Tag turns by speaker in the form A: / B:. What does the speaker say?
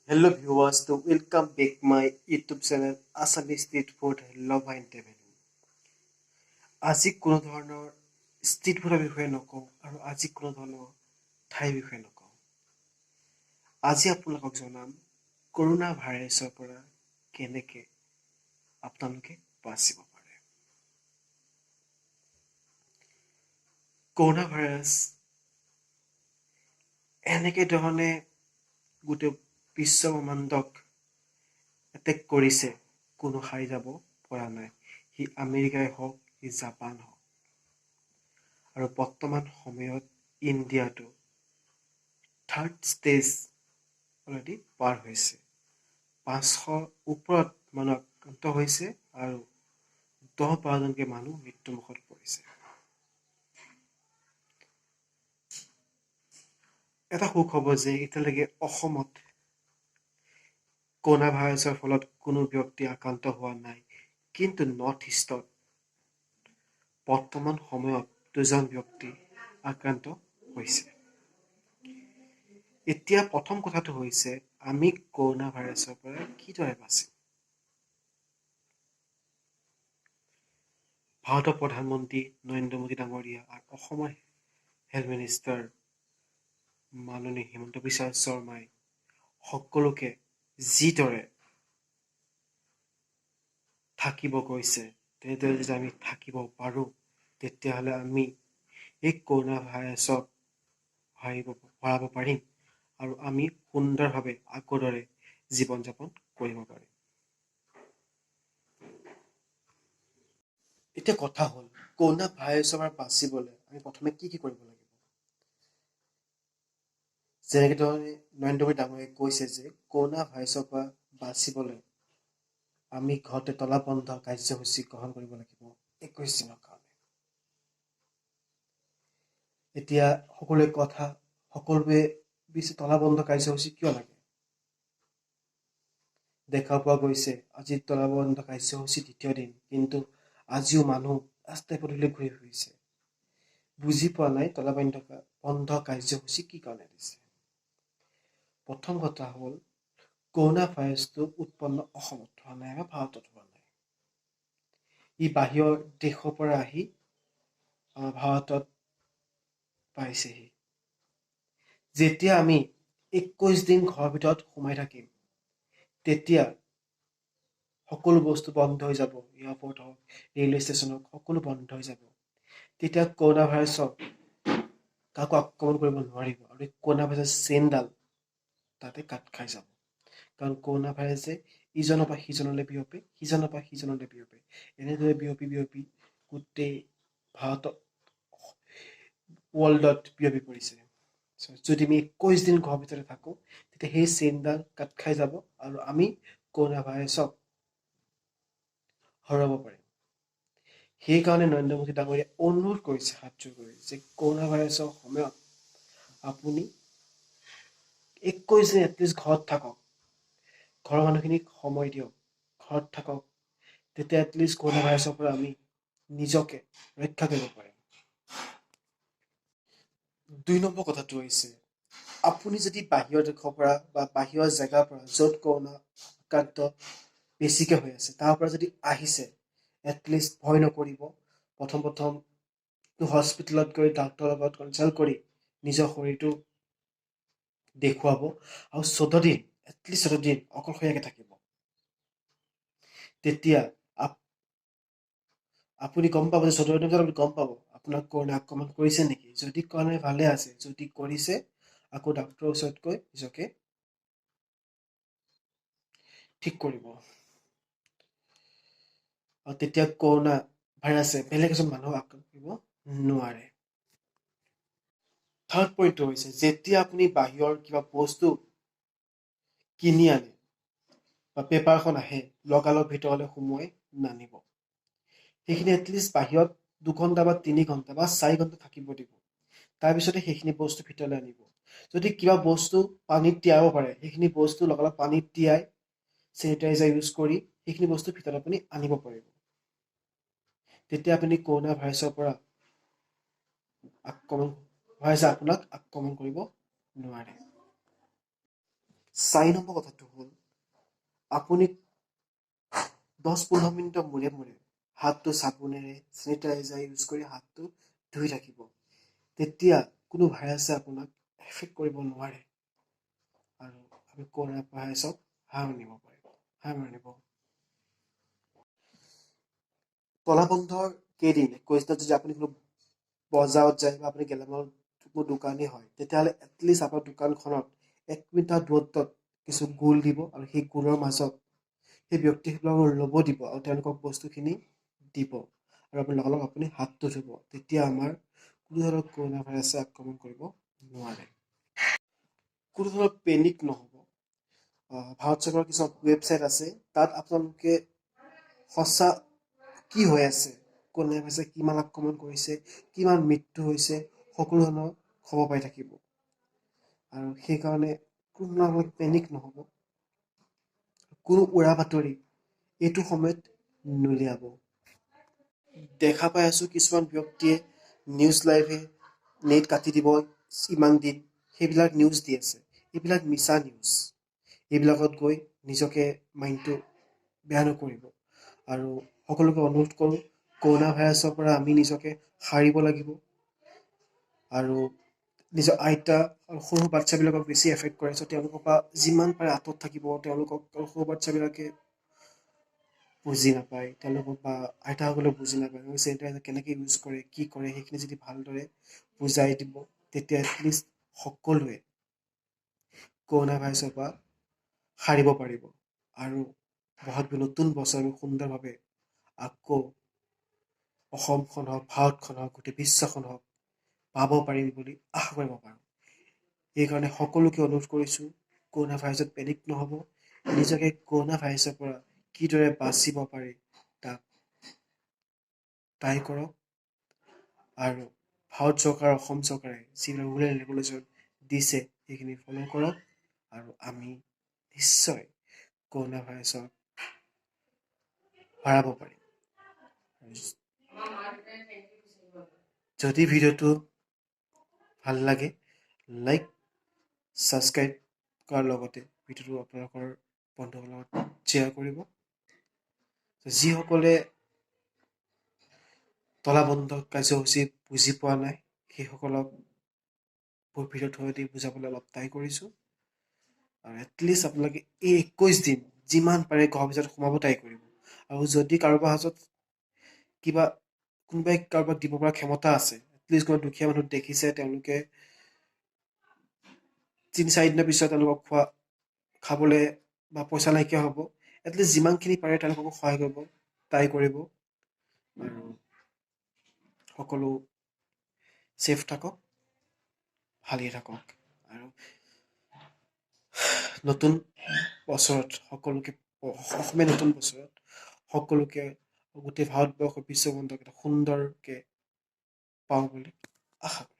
A: Hello viewers, to welcome back my YouTube channel Assamese Street Food Love and Traveling. আজি কোনো ধৰণৰ street ফুডৰ বিষয়ে নকওঁ আৰু আজি কোনো ধৰণৰ ঠাইৰ বিষয়ে নকওঁ। আজি আপোনালোকক জনাম কৰোনা ভাইৰাছৰ পৰা কেনেকৈ আপোনালোকে বাচিব পাৰে। কৰোনা ভাইৰাছ এনেকৈ ধৰণে গোটেই বিশ্ব ব্ৰহ্মাণ্ডক এটেক কৰিছে, কোনো সাৰি যাব পৰা নাই। সি আমেৰিকাই হওক, সি জাপান হওক, আৰু বৰ্তমান সময়ত ইণ্ডিয়াটো থাৰ্ড ষ্টেজ অলৰেডি পাৰ হৈছে। 500ৰ ওপৰত মানুহ আক্ৰান্ত হৈছে আৰু 10-12জনকৈ মানুহ মৃত্যুমুখত পৰিছে। এটা সুখ হ'ব যে এতিয়ালৈকে অসমত কৰোনা ভাইৰাছৰ ফলত কোনো ব্যক্তি আক্ৰান্ত হোৱা নাই, কিন্তু নৰ্থ ইষ্টত বৰ্তমান সময়ত 2জন ব্যক্তি আক্ৰান্ত হৈছে। এতিয়া প্ৰথম কথাটো হৈছে আমি কৰোনা ভাইৰাছৰ পৰা কিদৰে বাচিম। ভাৰতৰ প্ৰধানমন্ত্ৰী নৰেন্দ্ৰ মোদী ডাঙৰীয়া আৰু অসমৰ হেল্থ মিনিষ্টাৰ মাননীয় হিমন্ত বিশ্ব শৰ্মাই সকলোকে যিদৰে থাকিব কৈছে, তেনেদৰে যদি আমি থাকিব পাৰোঁ, তেতিয়াহ'লে আমি এই কৰোনা ভাইৰাছক হৰাব পাৰিম আৰু আমি সুন্দৰভাৱে আগৰ দৰে জীৱন যাপন কৰিব পাৰিম। এতিয়া কথা হ'ল, কৰোনা ভাইৰাছৰ পৰা বাচিবলৈ আমি প্ৰথমে কি কৰিব লাগিব। যেনেকৈ ধৰণে নৰেন্দ্ৰ মোদী ডাঙৰীয়াই কৈছে যে কৰোনা ভাইৰাছৰ পৰা বাচিবলৈ আমি ঘৰতে তলাবন্ধ কাৰ্যসূচী গ্ৰহণ কৰিব লাগিব 21 দিনৰ কাৰণে। এতিয়া সকলোৱে তলাবন্ধ কাৰ্যসূচী কিয় লাগে? দেখা পোৱা গৈছে আজি তলাবন্ধ কাৰ্যসূচী 2য় দিন, কিন্তু আজিও মানুহ ৰাস্তাই পদূলিয়ে ঘূৰি ফুৰিছে। বুজি পোৱা নাই তলাবন্ধ কাৰ্যসূচী কি কাৰণে দিছে। প্ৰথম কথা হ'ল, কৰোনা ভাইৰাছটো উৎপন্ন অসমত হোৱা নাই বা ভাৰতত হোৱা নাই। ই বাহিৰৰ দেশৰ পৰা আহি আমাৰ ভাৰতত পাইছেহি। যেতিয়া আমি 21 দিন ঘৰৰ ভিতৰত সোমাই থাকিম, তেতিয়া সকলো বস্তু বন্ধ হৈ যাব। এয়াৰপৰ্ট হওক, ৰেলৱে ষ্টেচন হওক, সকলো বন্ধ হৈ যাব। তেতিয়া কৰোনা ভাইৰাছক কাকো আক্ৰমণ কৰিব নোৱাৰিব আৰু এই কৰোনা ভাইৰাছৰ চেইনডাল তাতে কাট খাই যাব। কাৰণ কৰোনা ভাইৰাছে ইজনৰ পৰা সিজনলৈ বিয়পে, সিজনৰ পৰা সিজনলৈ বিয়পে। এনেদৰে বিয়পি গোটেই ভাৰতত, ৱৰ্ল্ডত বিয়পি পৰিছে। যদি আমি 21 দিন ঘৰৰ ভিতৰতে থাকোঁ, তেতিয়া সেই চেইনডাল কাট খাই যাব আৰু আমি কৰোনা ভাইৰাছক হৰাব পাৰিম। সেইকাৰণে নৰেন্দ্ৰ মোদী ডাঙৰীয়াই অনুৰোধ কৰিছে হাত জোৰ কৰি যে কৰোনা ভাইৰাছৰ সময়ত আপুনি 21 দিন এটলিষ্ট ঘৰত থাকক, ঘৰৰ মানুহখিনিক সময় দিয়ক, ঘৰত থাকক। তেতিয়া এটলিষ্ট কৰোনা ভাইৰাছৰ পৰা আমি নিজকে ৰক্ষা কৰিব পাৰিম। 2 নম্বৰ কথাটো হৈছে, আপুনি যদি বাহিৰৰ দেশৰ পৰা বা বাহিৰৰ জেগাৰ পৰা য'ত কৰোনা আক্ৰান্ত বেছিকৈ হৈ আছে তাৰ পৰা যদি আহিছে, এটলিষ্ট ভয় নকৰিব। প্ৰথম হস্পিটেলত গৈ ডাক্তৰৰ লগত কনচাল্ট কৰি নিজৰ শৰীৰটো দেখুৱাব আৰু 14 দিন অকলশৰীয়াকৈ থাকিব। তেতিয়া আপুনি গম পাব যে 14 দিনৰ পিছত আপুনি গম পাব আপোনাক কৰোনা আক্ৰমণ কৰিছে নেকি। যদি কাৰণে ভালে আছে, যদি কৰিছে আকৌ ডাক্তৰৰ ওচৰত গৈ নিজকে ঠিক কৰিব। আৰু তেতিয়া কৰোনা ভাইৰাছে বেলেগ এজন মানুহক আক্ৰমণ কৰিব নোৱাৰে। থাৰ্ড পইণ্টটো হৈছে, যেতিয়া আপুনি বাহিৰৰ কিবা বস্তু কিনি আনে বা পেপাৰখন আহে, লগালগ ভিতৰলৈ সোমোৱাই নানিব। সেইখিনি এটলিষ্ট বাহিৰত 2 ঘণ্টা বা 3 ঘণ্টা বা 4 ঘণ্টা থাকিব দিব। তাৰপিছতে সেইখিনি বস্তু ভিতৰলৈ আনিব। যদি কিবা বস্তু পানীত তিয়াব পাৰে, সেইখিনি বস্তু লগালগ পানীত তিয়াই চেনিটাইজাৰ ইউজ কৰি সেইখিনি বস্তু ভিতৰত আপুনি আনিব পাৰিব। তেতিয়া আপুনি কৰোনা ভাইৰাছৰ পৰা ভাইৰাছে আপোনাক আক্ৰমণ কৰিব নোৱাৰে। 4 নম্বৰ কথাটো হ'ল আপুনি 10-15 মিনিটৰ মূৰে মূৰে হাতটো চাবোনেৰে চেনিটাইজাৰ ইউজ কৰি হাতটো ধুই থাকিব। তেতিয়া কোনো ভাইৰাছে আপোনাক এফেক্ট কৰিব নোৱাৰে আৰু আমি কৰোণা ভাইৰাছক হাৰ মানিব। তলাবন্ধৰ কেইদিন 21 দিনত যদি আপুনি কোনো বজাৰত যায় বা আপুনি গেলামাল দোকানেই হয়, তেতিয়াহ'লে এটলিষ্ট আপোনাৰ দোকানখনত 1 মিটাৰ দূৰত্বত কিছু গোল দিব আৰু সেই গোলৰ মাজত সেই ব্যক্তিসকলক ৰ'ব দিব আৰু তেওঁলোকক বস্তুখিনি দিব আৰু আপুনি লগালগ আপুনি হাতটো ধুব। তেতিয়া আমাৰ কোনো ধৰণৰ কৰোণা ভাইৰাছে আক্ৰমণ কৰিব নোৱাৰে। কোনো ধৰণৰ পেনিক নহ'ব। ভাৰত চৰকাৰৰ কিছুমান ৱেবছাইট আছে, তাত আপোনালোকে সঁচা কি হৈ আছে, কোনে ভাইৰাছে কিমান আক্ৰমণ কৰিছে, কিমান মৃত্যু হৈছে, সকলো ধৰণৰ খবৰ পাই থাকিব আৰু সেইকাৰণে কোনো ধৰণৰ পেনিক নহ'ব। কোনো উৰা বাতৰি এইটো সময়ত নুলিয়াব। দেখা পাই আছোঁ কিছুমান ব্যক্তিয়ে নিউজ লাইভে নেট কাটি দিব ইমান দিন, সেইবিলাক নিউজ দি আছে। এইবিলাক মিছা নিউজ। এইবিলাকত গৈ নিজকে মাইণ্ডটো বেয়া নকৰিব আৰু সকলোকে অনুৰোধ কৰোঁ, কৰোণা ভাইৰাছৰ পৰা আমি নিজকে সাৰিব লাগিব আৰু নিজৰ আইতা আৰু সৰু বাচ্ছাবিলাকক বেছি এফেক্ট কৰে, চ' তেওঁলোকৰ পৰা যিমান পাৰে আঁতৰত থাকিব। তেওঁলোকক সৰু বাচ্ছাবিলাকে বুজি নাপায়, তেওঁলোকক বা আইতাসকলে বুজি নাপায় চেনিটাইজাৰ কেনেকৈ ইউজ কৰে, কি কৰে, সেইখিনি যদি ভালদৰে বুজাই দিব, তেতিয়া এটলিষ্ট সকলোৱে কৰোণা ভাইৰাছৰ পৰা সাৰিব পাৰিব আৰু বহাগ বিহুৰ নতুন বছৰ আমি সুন্দৰভাৱে আকৌ অসমখন হওক, ভাৰতখন হওক, গোটেই বিশ্বখন হওক পাব পাৰিম বুলি আশা কৰিব পাৰোঁ। সেইকাৰণে সকলোকে অনুৰোধ কৰিছোঁ, কৰোণা ভাইৰাছত পেনিক নহ'ব। নিজকে কৰোণা ভাইৰাছৰ পৰা কিদৰে বাচিব পাৰি তাক ট্ৰাই কৰক আৰু ভাৰত চৰকাৰ, অসম চৰকাৰে যিবিলাক ৰুল এণ্ড ৰেগুলেশ্যন দিছে সেইখিনি ফ'ল' কৰক আৰু আমি নিশ্চয় কৰোণা ভাইৰাছক হৰাব পাৰিম। যদি ভিডিঅ'টো ভাল লাগে, লাইক ছাবস্ক্ৰাইব কৰাৰ লগতে ভিডিঅ'টো আপোনালোকৰ বন্ধুসকলৰ লগত শ্বেয়াৰ কৰিব। যিসকলে তলাবন্ধ কাৰ্যসূচী বুজি পোৱা নাই, সেইসকলক মোৰ ভিডিঅ'ৰ থ্ৰুৱেদি বুজাবলৈ অলপ ট্ৰাই কৰিছোঁ আৰু এটলিষ্ট আপোনালোকে এই 21 দিন যিমান পাৰে ঘৰৰ ভিতৰত সোমাব ট্ৰাই কৰিব আৰু যদি কাৰোবাৰ হাতত কোনোবাই কাৰোবাক দিব পৰা ক্ষমতা আছে, এটলিষ্ট কোনো দুখীয়া মানুহ দেখিছে, তেওঁলোকে 3-4 দিনৰ পিছত তেওঁলোকক খাবলৈ বা পইচা নাইকিয়া হ'ব, এটলিষ্ট যিমানখিনি পাৰে তেওঁলোকক সহায় কৰিব ট্ৰাই কৰিব আৰু সকলো ছেফ থাকক, ভালেই থাকক আৰু নতুন বছৰত অসমীয়া নতুন বছৰত সকলোকে গোটেই ভাৰতবৰ্ষ বিশ্ববন্ধক এটা সুন্দৰকৈ পাওঁ বুলি আশা কৰোঁ।